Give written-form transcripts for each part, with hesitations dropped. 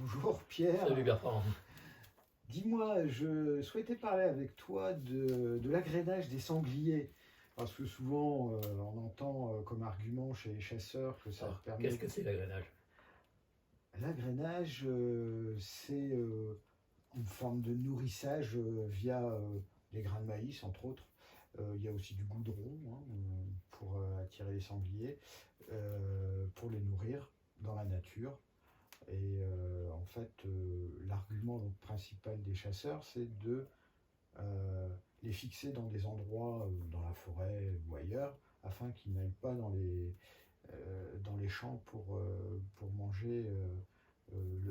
Bonjour Pierre. Salut Bertrand. Dis-moi, je souhaitais parler avec toi de l'agrainage des sangliers. Parce que souvent, on entend comme argument chez les chasseurs que ça Alors, permet... qu'est-ce que c'est l'agrainage? L'agrainage, c'est une forme de nourrissage via les grains de maïs, entre autres. Il y a aussi du goudron pour attirer les sangliers, pour les nourrir dans la nature. Et en fait, l'argument donc, principal des chasseurs, c'est de les fixer dans des endroits, dans la forêt ou ailleurs, afin qu'ils n'aillent pas dans les champs pour manger,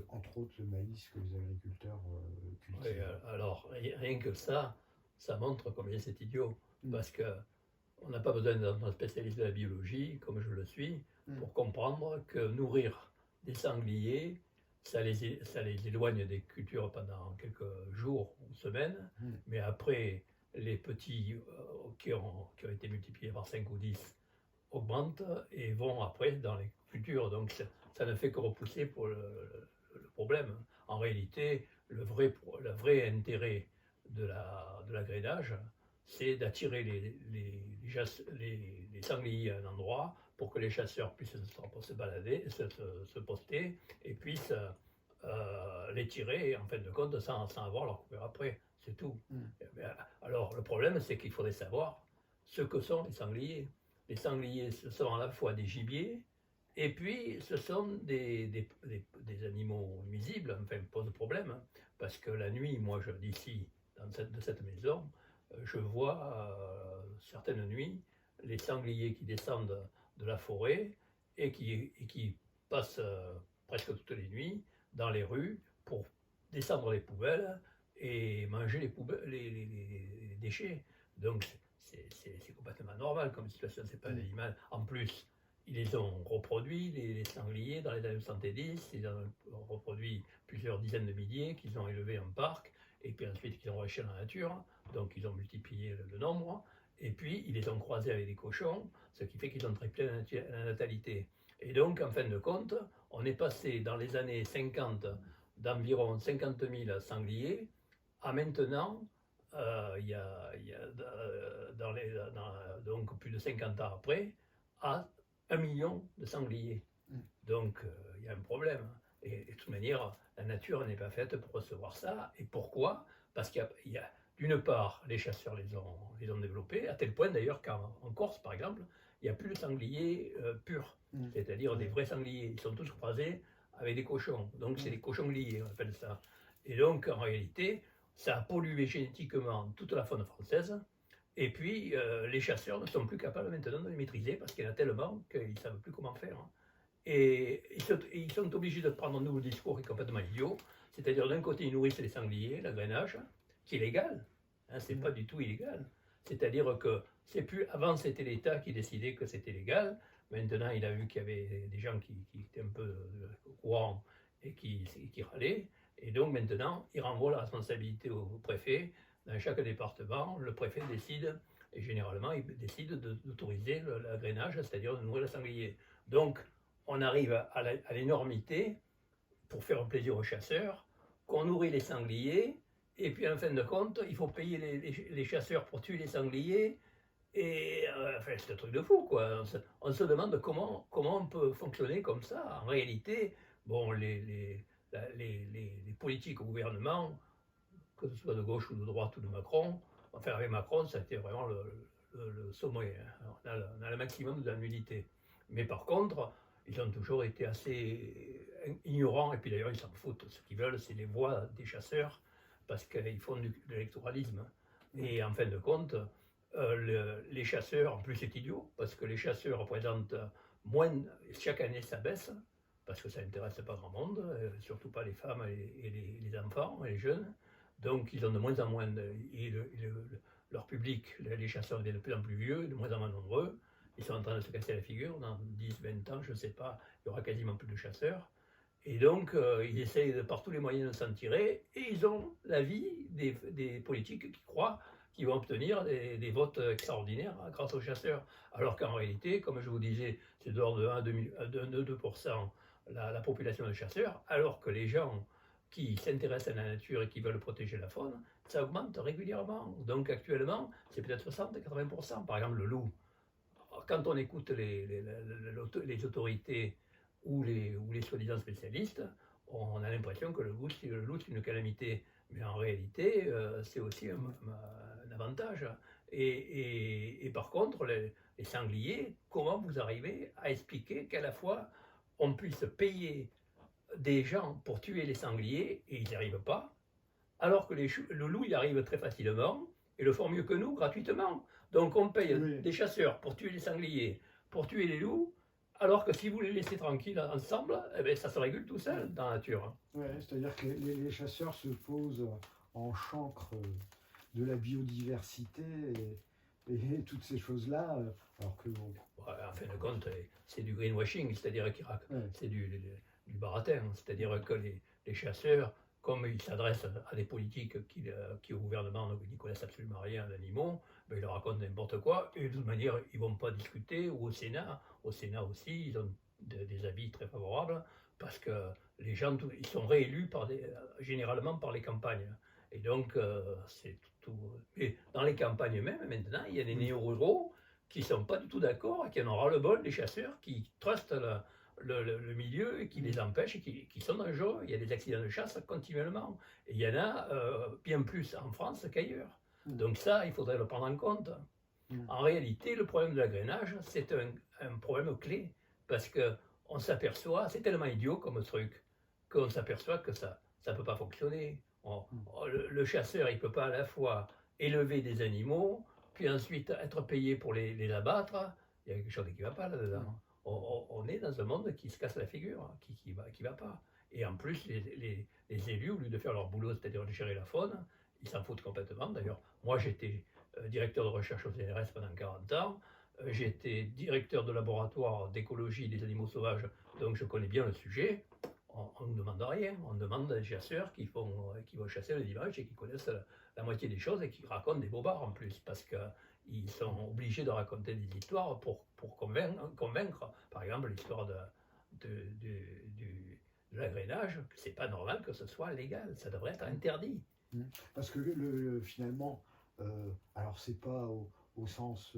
entre autres, le maïs que les agriculteurs Oui, cultivent. alors, rien que ça montre combien c'est idiot. Mm. Parce que on n'a pas besoin d'être un spécialiste de la biologie, comme je le suis, pour comprendre que nourrir des sangliers, ça les éloigne des cultures pendant quelques jours ou semaines, Mm. mais après, les petits qui ont été multipliés par 5 ou 10 augmentent et vont après dans les cultures. Donc ça ne fait que repousser pour le problème. En réalité, le vrai intérêt de l'agrainage, c'est d'attirer les sangliers à un endroit pour que les chasseurs puissent se balader, se poster et puissent les tirer en fin de compte sans avoir leur couvert après. C'est tout. Mm. Alors le problème, c'est qu'il faudrait savoir ce que sont les sangliers. Les sangliers, ce sont à la fois des gibiers, et puis ce sont des animaux nuisibles, enfin, pose problème, parce que la nuit, moi, d'ici, de cette maison, je vois certaines nuits les sangliers qui descendent de la forêt et qui passent presque toutes les nuits dans les rues pour descendre les poubelles et manger les déchets. Donc c'est complètement normal comme situation, c'est pas un animal. En plus, ils les ont reproduits, les sangliers, dans les années 70, ils ont reproduit plusieurs dizaines de milliers qu'ils ont élevés en parc, et puis ensuite qu'ils ont relâchés dans la nature, donc ils ont multiplié le nombre, et puis ils les ont croisés avec des cochons, ce qui fait qu'ils ont triplé la natalité. Et donc, en fin de compte, on est passé dans les années 50 d'environ 50 000 sangliers à maintenant donc plus de 50 ans après, à 1 million de sangliers. Donc il y a un problème. Et de toute manière, la nature n'est pas faite pour recevoir ça. Et pourquoi? Parce qu'il y a d'une part, les chasseurs les ont développés, à tel point d'ailleurs qu'en Corse, par exemple, il n'y a plus de sangliers purs, c'est-à-dire des vrais sangliers. Ils sont tous croisés avec des cochons. Donc c'est des cochons liés, on appelle ça. Et donc en réalité, ça a pollué génétiquement toute la faune française. Et puis, les chasseurs ne sont plus capables maintenant de les maîtriser parce qu'il y en a tellement qu'ils ne savent plus comment faire. Et ils sont obligés de prendre un nouveau discours qui est complètement idiot. C'est-à-dire, d'un côté, ils nourrissent les sangliers, l'agrainage, qui est légal. Hein, c'est pas du tout illégal. C'est-à-dire que c'est plus. Avant, c'était l'État qui décidait que c'était légal. Maintenant, il a vu qu'il y avait des gens qui étaient un peu au courant et qui râlaient. Et donc maintenant, il renvoie la responsabilité au préfet. Dans chaque département, le préfet décide, et généralement, il décide d'autoriser l'agrainage, c'est-à-dire de nourrir le sanglier. Donc, on arrive à l'énormité, pour faire plaisir aux chasseurs, qu'on nourrit les sangliers, et puis en fin de compte, il faut payer les chasseurs pour tuer les sangliers, et enfin, c'est un truc de fou, quoi. On se demande comment on peut fonctionner comme ça. En réalité, bon, les politiques au gouvernement, que ce soit de gauche ou de droite ou de Macron, enfin avec Macron, ça a été vraiment le sommet. Hein. On a le maximum de la nullité. Mais par contre, ils ont toujours été assez ignorants, et puis d'ailleurs ils s'en foutent. Ce qu'ils veulent, c'est les voix des chasseurs, parce qu'ils font de l'électoralisme. Et en fin de compte, les chasseurs, en plus c'est idiot, parce que les chasseurs représentent moins, chaque année ça baisse, parce que ça n'intéresse pas grand monde, surtout pas les femmes et les enfants et les jeunes. Donc ils ont de moins en moins, leur public, les chasseurs deviennent de plus en plus vieux, de moins en moins nombreux. Ils sont en train de se casser la figure, dans 10-20 ans, je ne sais pas, il y aura quasiment plus de chasseurs. Et donc ils essayent par tous les moyens de s'en tirer, et ils ont l'avis des politiques qui croient qu'ils vont obtenir des votes extraordinaires grâce aux chasseurs. Alors qu'en réalité, comme je vous disais, c'est de l'ordre de 1 à 2% la population de chasseurs, alors que les gens qui s'intéressent à la nature et qui veulent protéger la faune, ça augmente régulièrement. Donc actuellement, c'est peut-être 60-80%. Par exemple, le loup. Quand on écoute les autorités ou les soi-disant spécialistes, on a l'impression que le loup, c'est une calamité. Mais en réalité, c'est aussi un avantage. Et par contre, les sangliers, comment vous arrivez à expliquer qu'à la fois on puisse payer des gens pour tuer les sangliers et ils n'y arrivent pas, alors que le loup y arrive très facilement et le font mieux que nous gratuitement. Donc on paye Oui. des chasseurs pour tuer les sangliers, pour tuer les loups, alors que si vous les laissez tranquilles ensemble, eh bien, ça se régule tout seul dans la nature. Ouais, c'est-à-dire que les chasseurs se posent en chancre de la biodiversité et toutes ces choses-là, alors que bon, Ouais, en fin de compte, c'est du greenwashing, c'est-à-dire ouais. c'est du baratin, c'est-à-dire que les chasseurs, comme ils s'adressent à des politiques qui au gouvernement n'y connaissent absolument rien d'animaux, ben, ils leur racontent n'importe quoi, et de toute manière, ils ne vont pas discuter, ou au Sénat aussi, ils ont des avis très favorables, parce que les gens, ils sont réélus généralement par les campagnes. Et donc, c'est tout. Et dans les campagnes même, maintenant, il y a des néo-ruraux qui ne sont pas du tout d'accord et qui en ont ras-le-bol des chasseurs qui trustent le milieu et qui les empêchent et qui sont dangereux. Il y a des accidents de chasse continuellement. Et il y en a bien plus en France qu'ailleurs. Donc ça, il faudrait le prendre en compte. En réalité, le problème de l'agrainage, c'est un problème clé parce qu'on s'aperçoit, c'est tellement idiot comme truc, qu'on s'aperçoit que ça ne peut pas fonctionner. Le chasseur, il ne peut pas à la fois élever des animaux, puis ensuite être payé pour les abattre. Il y a quelque chose qui ne va pas là-dedans. On est dans un monde qui se casse la figure, qui va pas. Et en plus, les élus, au lieu de faire leur boulot, c'est-à-dire de gérer la faune, ils s'en foutent complètement. D'ailleurs, moi j'étais directeur de recherche au CNRS pendant 40 ans. J'ai été directeur de laboratoire d'écologie des animaux sauvages, donc je connais bien le sujet. On ne demande rien, on demande à des chasseurs qui vont chasser le dimanche et qui connaissent la moitié des choses et qui racontent des bobards en plus, parce qu'ils sont obligés de raconter des histoires pour convaincre. Par exemple, l'histoire de l'agrainage, c'est pas normal que ce soit légal, ça devrait être interdit. Parce que finalement, alors c'est pas au sens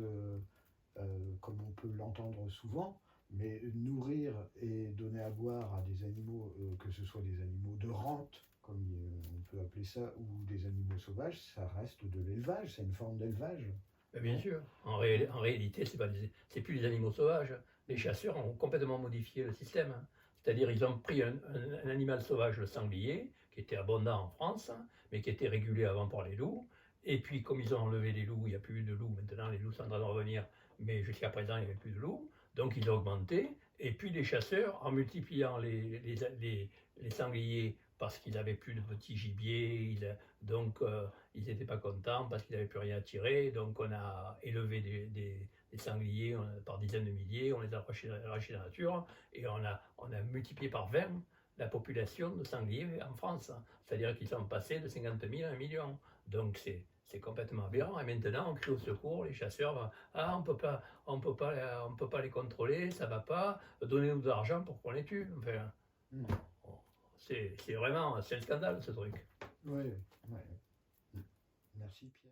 comme on peut l'entendre souvent, mais nourrir et donner à boire à des animaux, que ce soit des animaux de rente, comme on peut appeler ça, ou des animaux sauvages, ça reste de l'élevage, c'est une forme d'élevage. Bien sûr, en réalité, c'est plus les animaux sauvages. Les chasseurs ont complètement modifié le système. C'est-à-dire, ils ont pris un animal sauvage, le sanglier, qui était abondant en France, mais qui était régulé avant par les loups. Et puis, comme ils ont enlevé les loups, il n'y a plus de loups. Maintenant, les loups sont en train de revenir, mais jusqu'à présent, il n'y avait plus de loups. Donc, ils ont augmenté. Et puis, les chasseurs, en multipliant les sangliers parce qu'ils n'avaient plus de petits gibiers, donc ils n'étaient pas contents parce qu'ils n'avaient plus rien à tirer. Donc, on a élevé des sangliers par dizaines de milliers, on les a arrachés dans la nature et on a multiplié par 20 la population de sangliers en France. C'est-à-dire qu'ils sont passés de 50 000 à 1 million. Donc, c'est complètement aberrant. Et maintenant, on crie au secours, les chasseurs, ah, on peut pas les contrôler, ça va pas, donnez-nous de l'argent pour qu'on les tue. Enfin, c'est vraiment, c'est un scandale ce truc. Oui, ouais. Merci Pierre.